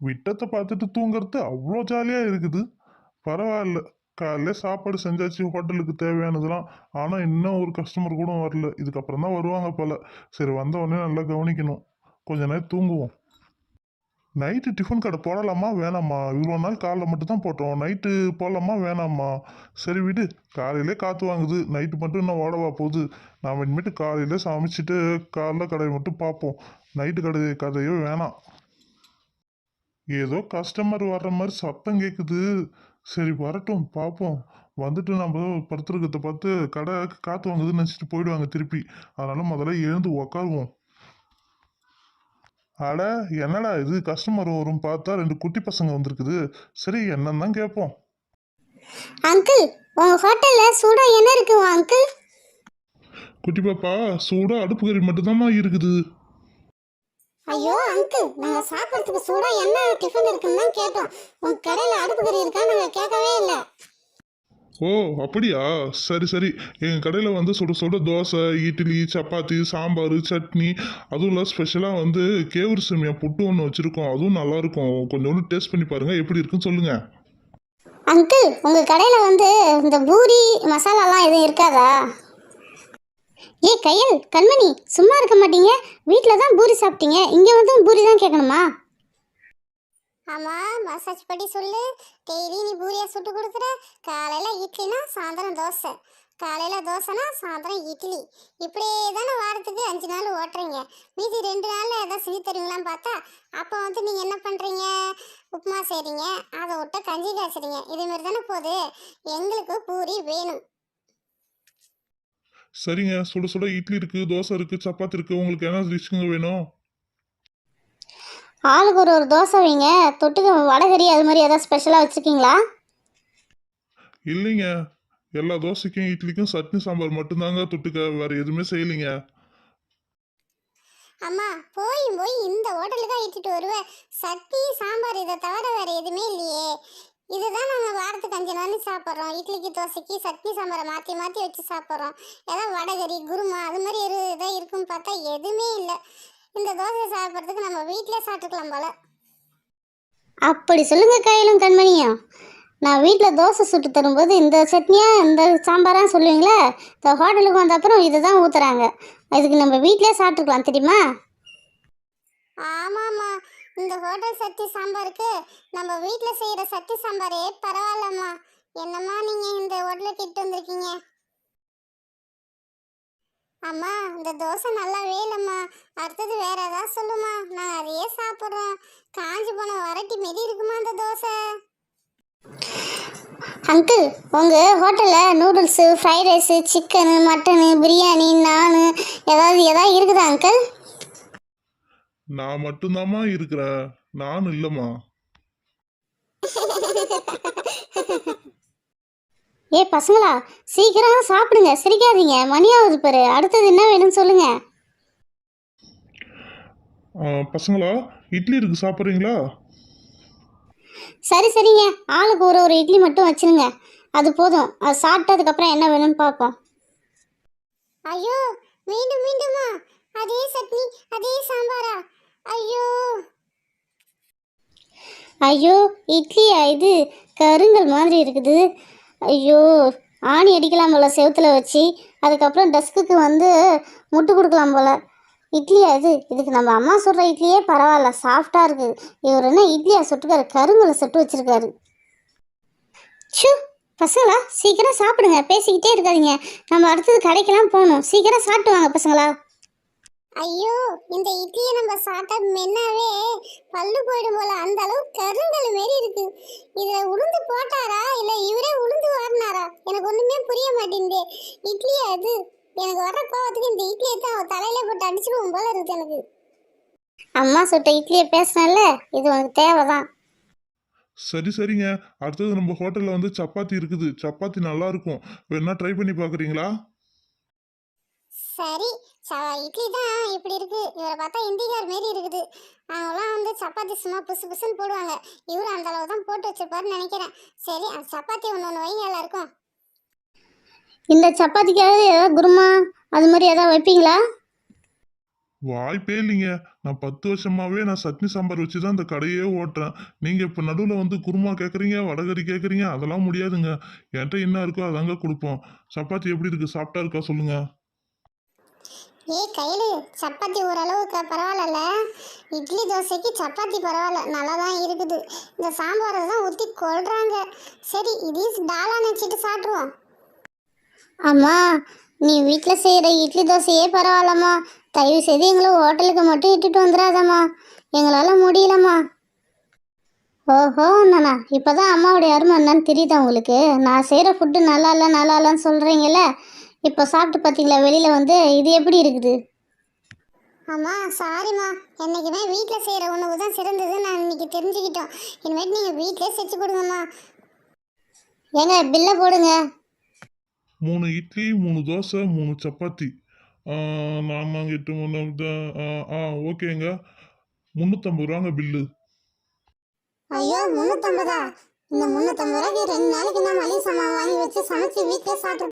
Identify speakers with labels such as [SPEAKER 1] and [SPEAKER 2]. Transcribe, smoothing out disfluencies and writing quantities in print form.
[SPEAKER 1] விட்டத்தை பார்த்துட்டு தூங்குறது அவ்வளோ ஜாலியாக இருக்குது. பரவாயில்ல. காலையில சாப்பாடு செஞ்சாச்சு ஹோட்டலுக்கு தேவையானதெல்லாம். ஆனால் இன்னும் ஒரு கஸ்டமர் கூட வரல. இதுக்கப்புறம் தான் வருவாங்க போல. சரி, வந்த உடனே நல்லா கவனிக்கணும். கொஞ்ச நேரம் தூங்குவோம். நைட்டு டிஃபன் கடை போடலாமா வேணாமா? இவ்வளோ நாள் காலைல மட்டும் தான் போட்டோம். நைட்டு போடலாமா வேணாமா? சரி விடு. காலையிலே காற்று வாங்குது. நைட்டு மட்டும் இன்னும் ஓடவா போகுது. நாம் இனிமேட்டு காலையில சமைச்சிட்டு காலைல கடையை மட்டும் பார்ப்போம். நைட்டு கதையோ வேணாம். ஏதோ கஸ்டமர் வர்ற மாதிரி சத்தம் கேட்குது. சரி வரட்டும், பார்ப்போம். வந்துட்டு நம்ம படுத்துருக்கத்தை பார்த்து கடை காற்று வாங்குதுன்னு நினச்சிட்டு போயிடுவாங்க திருப்பி. அதனால முதல்ல எழுந்து உக்காருவோம். அட, என்னடா இது, கஸ்டமர் வரும் பார்த்தா 2 குட்டி பசங்க வந்திருக்குது. சரி, என்னன்னு தான் கேட்போம்.
[SPEAKER 2] அங்கிள், உங்க ஹோட்டல்ல சூடா என்ன இருக்குவா அங்கிள்?
[SPEAKER 1] குட்டி பாப்பா, சூடா அடுப்பு கறி மட்டும்தாம்மா இருக்குது.
[SPEAKER 2] ஐயோ அங்கிள், நாங்க சாப்பிட்றதுக்கு சூடா என்ன டிஃபன் இருக்குன்னு தான் கேட்டோம். உங்க கடையில அடுப்பு கறி இருக்கா நாங்க கேட்கவே இல்லை.
[SPEAKER 1] ஓ அப்படியா? சரி சரி. எங்கள் கடையில் வந்து சுட சுட தோசை, இட்லி, சப்பாத்தி, சாம்பார், சட்னி, அதுவும் இல்லை ஸ்பெஷலாக வந்து கேவுரு சேமியா புட்டு ஒன்று வச்சுருக்கோம். அதுவும் நல்லாயிருக்கும். கொஞ்சோண்டு டேஸ்ட் பண்ணி பாருங்கள், எப்படி இருக்குன்னு சொல்லுங்கள்.
[SPEAKER 2] அங்கிள், உங்க கடையில வந்து இந்த பூரி மசாலாலாம் எதுவும் இருக்காதா? ஏ கையல், கண்மணி, சும்மா இருக்க மாட்டீங்க. வீட்டில் தான் பூரி சாப்பிட்டீங்க, இங்கே வந்து பூரி தான் கேட்கணுமா? ஆமாம், மசாஜ் படி சொல்லு. டெய்லி நீ பூரியா சுட்டு கொடுக்குற. காலையில் இட்லினா சாயந்தரம் தோசை, காலையில் தோசைனா சாயந்தரம் இட்லி. இப்படியே தானே வாரத்துக்கு 5 நாள் ஓட்டுறீங்க. மீதி 2 நாளில் எதாவது செஞ்சு தருவீங்களான்னு பார்த்தா அப்போ வந்து நீங்கள் என்ன பண்ணுறீங்க? உப்புமா செய்கிறீங்க, அதை விட்டு கஞ்சி காய்ச்சிறீங்க. இதேமாரி தானே போகுது. எங்களுக்கு பூரி வேணும்.
[SPEAKER 1] சரிங்க, சுட சுட இட்லி இருக்குது, தோசை இருக்குது, சப்பாத்தி இருக்குது. உங்களுக்கு என்ன டிஷ்ஷுங்க வேணும்?
[SPEAKER 2] ஆளுக்கு ஒரு தோசை வைங்க. தொட்டுக்க வடகறி அது மாதிரி எதாவது ஸ்பெஷலாக வச்சுருக்கீங்களா?
[SPEAKER 1] இல்லைங்க, எல்லா தோசைக்கும் இட்லிக்கும் சட்னி சாம்பார் மட்டும்தாங்க தொட்டுக்க, வேறு எதுவுமே செய்யலைங்க.
[SPEAKER 2] அம்மா, போய் இந்த ஹோட்டலுக்கு தான் இட்டுட்டு வருவேன். சட்னி சாம்பார் இதை தவிர வேறு எதுவுமே இல்லையே. இதுதான் நாங்கள் வாரத்துக்கு 5 நாள் சாப்பிட்றோம். இட்லிக்கு தோசைக்கு சட்னி சாம்பாரை மாற்றி மாற்றி வச்சு சாப்பிட்றோம். ஏதாவது வடகறி குருமா அது மாதிரி இதாக இருக்குன்னு பார்த்தா எதுவுமே இல்லை. இந்த தோசை சாப்பிட்றதுக்கு நம்ம வீட்டிலே சாப்பிட்டுக்கலாம் போல. அப்படி சொல்லுங்க கையிலும் கண்மணியும். நான் வீட்டில் தோசை சுட்டு தரும்போது இந்த சட்னியா இந்த சாம்பாரா சொல்லுவீங்களே, இந்த ஹோட்டலுக்கு வந்த அப்புறம் இதை தான் ஊற்றுறாங்க. இதுக்கு நம்ம வீட்டிலே சாப்பிட்டுக்கலாம் தெரியுமா? ஆமாம்மா, இந்த ஹோட்டல் சட்னி சாம்பாருக்கு நம்ம வீட்டில் செய்கிற சட்னி சாம்பாரே பரவாயில்லம்மா. என்னம்மா நீங்கள் இந்த ஹோட்டலுக்கு இட்டு வந்திருக்கீங்க? அம்மா, இந்த தோசை நல்லாவே இல்லைம்மா. அடுத்தது வேற ஏதாவது சொல்லுமா, நாங்கள் அதையே சாப்பிட்றோம். காஞ்சி போன வரட்டி மாரி இருக்குமா அந்த தோசை? அங்கிள், உங்கள் ஹோட்டலில் noodles, fried rice, chicken, mutton, biryani, நானு ஏதாவது இருக்குதா அங்கிள்?
[SPEAKER 1] நான் மட்டும்தாம்மா இருக்கிறேன், நானும் இல்லைம்மா.
[SPEAKER 2] ஏ பசங்களா, சீக்கிரம் சாப்பிடுங்க, சிரிக்காதீங்க. மணியாவது பாரு. அடுத்தது என்ன வேணும்னு சொல்லுங்க.
[SPEAKER 1] பசங்களா, இட்லி இருக்கு, சாப்பிட்றீங்களா?
[SPEAKER 2] சரி சரிங்க, ஆளுக்கு ஒரு இட்லி மட்டும் வச்சிருங்க. அது போதும். அது சாப்பிட்டதுக்கப்புறம் என்ன வேணும்னு பார்ப்போம். ஐயோ, மீண்டும் மீண்டுமா அதே சட்னி அதே சாம்பாரா? ஐயோ ஐயோ, இட்லியா இது? கருங்கல் மாதிரி இருக்குது. ஐயோ, ஆணி அடிக்கலாம் போல் செவுத்தில் வச்சு. அதுக்கப்புறம் டஸ்க்குக்கு வந்து முட்டு கொடுக்கலாம் போல். இட்லியா இது? இதுக்கு நம்ம அம்மா சுடுற இட்லியே பரவாயில்ல, சாஃப்டாக இருக்குது. இவர் என்ன இட்லியா சுட்டுக்காரு? கருங்கலை சுட்டு வச்சுருக்காரு. ஷூ, பசங்களா சீக்கிரம் சாப்பிடுங்க, பேசிக்கிட்டே இருக்காதீங்க. நம்ம அடுத்தது கடைக்கெல்லாம் போகணும். சீக்கிரம் சாப்பிட்டு வாங்க பசங்களா. ஐயோ, இந்த இட்லியை நம்ம சாப்பிட்டா மென்னாவே பல்லு போயிடும் போல. அந்த அளவு கருங்கல் மாரி இருக்கு. இதுல உளுந்து போட்டாரா இல்ல இவரே உளுந்து வாரினாரா? எனக்கு ஒண்ணுமே புரிய மாட்டேங்குது. இட்லியா அது? எனக்கு வர்ற கோவத்துக்கு இந்த இட்லியை தான் அவன் தலையில போட்டு அடிச்சிடுவோம் போல இருக்கு எனக்கு. அம்மா சுட்ட இட்லியை பேசினால இது உனக்கு தேவைதான்.
[SPEAKER 1] சரி சரிங்க, அடுத்தது நம்ம ஹோட்டலில் வந்து சப்பாத்தி இருக்குது. சப்பாத்தி நல்லா இருக்கும், வேணா ட்ரை பண்ணி பார்க்குறீங்களா?
[SPEAKER 2] சரி, இட்லி தான் இப்படி இருக்கு. இவரை பார்த்தா இந்திக்கார் மாரி இருக்குது. அவங்களாம் வந்து சப்பாத்தி சும்மா புசு புசுன்னு போடுவாங்க. இவரு அந்த அளவு தான் போட்டு வச்சிருப்பாருன்னு நினைக்கிறேன். சரி, அந்த சப்பாத்தி ஒன்று வைங்க எல்லாருக்கும். இந்த சப்பாத்திக்காவது ஏதாவது குருமா அது மாதிரி ஏதாவது வைப்பீங்களா?
[SPEAKER 1] வாய்ப்பே இல்லைங்க. நான் 10 வருஷமாவே நான் சட்னி சாம்பார் வச்சு தான் இந்த கடையே ஓட்டுறேன். நீங்க இப்ப நடுவுல வந்து குருமா கேட்குறீங்க, வடகறி கேட்குறீங்க. அதெல்லாம் முடியாதுங்க. என்ட்ட என்ன இருக்கோ அதாங்க குடுப்போம். சப்பாத்தி எப்படி இருக்கு? சாஃப்ட்டா இருக்கா சொல்லுங்க?
[SPEAKER 2] ஏய் கையில சப்பாத்தி ஓரளவுக்கு பரவாயில்லல. இட்லி தோசைக்கு சப்பாத்தி பரவாயில்ல, நல்லா தான் இருக்குது. இந்த சாம்பாரை தான் ஊற்றி கொள்றாங்க. சரி இதையும் டாலா நினச்சிட்டு சாப்பிட்ருவோம். அம்மா, நீ வீட்டில் செய்கிற இட்லி தோசையே பரவாயில்லம்மா. தயவு செய்து எங்களை ஹோட்டலுக்கு மட்டும் இட்டுட்டு வந்துடாதம்மா. எங்களால் முடியலம்மா. ஓஹோ நானா, இப்போ தான் அம்மாவுடைய அருமை என்னன்னு தெரியுதா உங்களுக்கு? நான் செய்கிற ஃபுட்டு நல்லா இல்லை நல்லா இல்லைன்னு சொல்கிறீங்களே, இப்போ சாப்பிட்டு பார்த்தீங்களா வெளியில் வந்து இது எப்படி இருக்குது? அம்மா சாரிம்மா, என்றைக்குமே வீட்டில் செய்கிற உணவு தான் சிறந்தது நான் இன்னைக்கு தெரிஞ்சுக்கிட்டோம். இனிமேட்டு நீங்கள் வீட்டிலே செஞ்சு கொடுங்கம்மா. ஏங்க பில்லை போடுங்க.
[SPEAKER 1] 3 இட்லி, 3 தோசை, 3 சப்பாத்தி. ஆ, 4 8 3 ஓகேங்க. ரூ. 350 பில்லு.
[SPEAKER 2] ஐயோ 350? இந்த 350 ரூபாய்க்கு 2 நாளைக்கு நான் மளிகை சாமான் வாங்கி வச்சு சமைச்சு வீட்டிலே சாப்பிட்டு